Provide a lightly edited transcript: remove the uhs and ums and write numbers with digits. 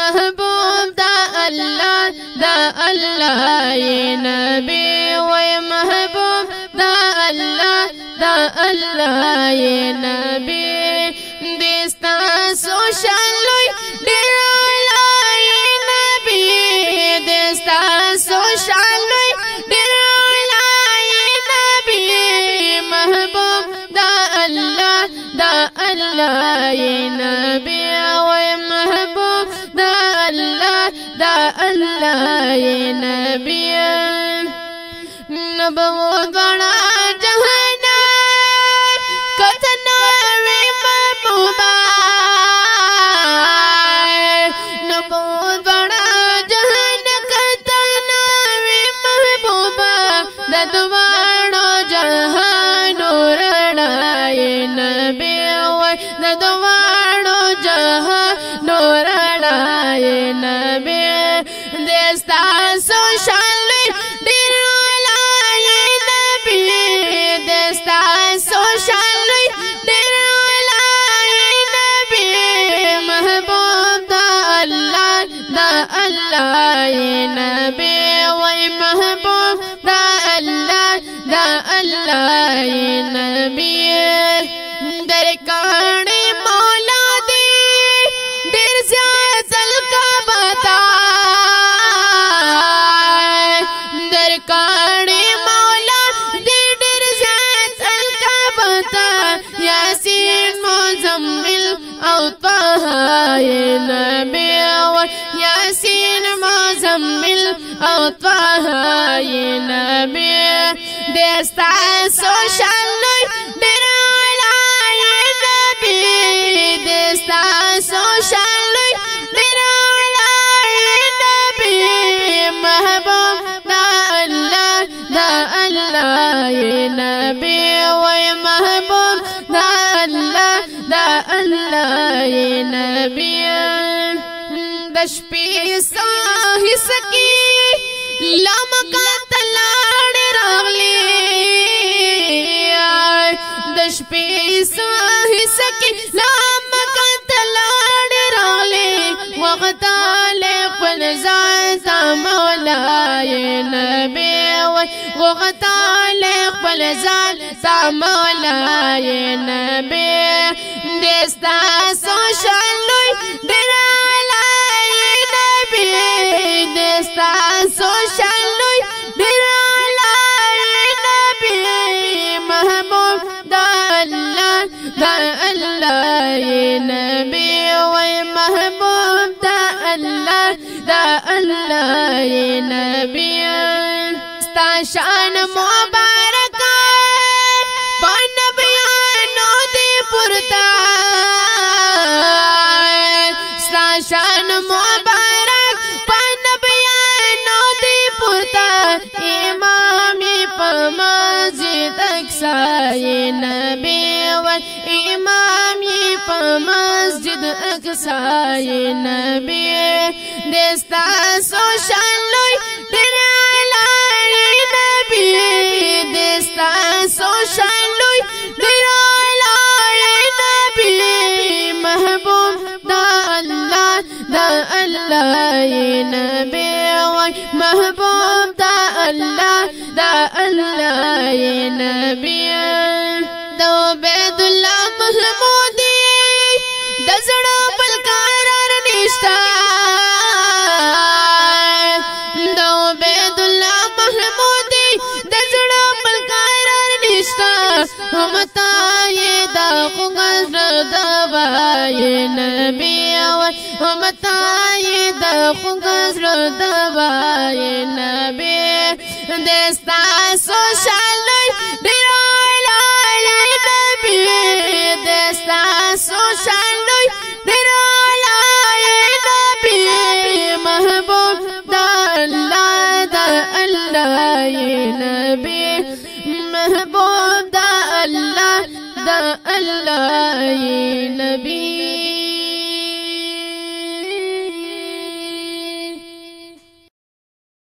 محبوب دا الله دا الله يا نبي وي محبوب دا الله دا الله يا نبي دستا سوشالوي ديرلا يا نبي دستا سوشالوي ديرلا يا نبي محبوب دا الله دا الله يا نبي وي محبوب دا الله دا الله يا نبي نبوت بڑا جہانا کتنا وی محبوبا نبوت بڑا جہانا کتنا وی محبوبا ددوانو جہانو رڑا یہ نبی وی ددوانو جہانو رڑا یہ نبی دستا سوشالوی دیرولا یہ نبی دستا سوشالوی دیرولا یہ نبی محبوب دا اللہ یہ نبی وی محبوب دا اللہ یہ نبی درکانے مولا دی دیر زیادل کا بتا درکانے مولا دی دیر زیادل کا بتا یاسین مزمل او طه یہ نبی یاسین مزمل او طه یہ نبی دستا سوشالوی دیرولا یہ نبی دستا سوشالوی دیرولا یہ نبی محبوب دا اللہ یہ نبی وی محبوب دا اللہ یہ نبی دشپی ساہی سکی لامکا تلاڑ راغلی دشپی ساہی سکی لامکا تلاڑ راغلی وغتال فلزاتا مولا یہ نبی وغتال فلزاتا مولا یہ نبی دستا سوشالوی دیرالا یہ نبی دستا سوشالوی دیرالا یہ نبی محبوب دا اللہ یہ نبی وی محبوب دا اللہ یہ نبی ستا شان مبارکہ پان بیانو دی پرتا ستا شان مبارک پان بیانو دی پرتا امامی پا مسجد اقصا یہ نبی امامی پا مسجد اقصا یہ نبی دستا سوشالوی دیرالا یہ نبی دستا سوشالوی دیرالا یہ نبی محبوب دا اللہ یہ نبی وی محبوب دا اللہ یہ نبی دو عبید اللہ محمودی دزڑا بلکارار نشتا دو عبید اللہ محمودی دزڑا بلکارار نشتا ہمتا یہ دا خوگزر دوا یہ نبی ہمتا یہ دا خوگزر دوا یہ نبی دستا سوشالوی دیرالا یہ نبی دستا سوشالوی دیرالا یہ نبی محبوب دا اللہ یہ نبی محبوب دا اللہ یہ نبی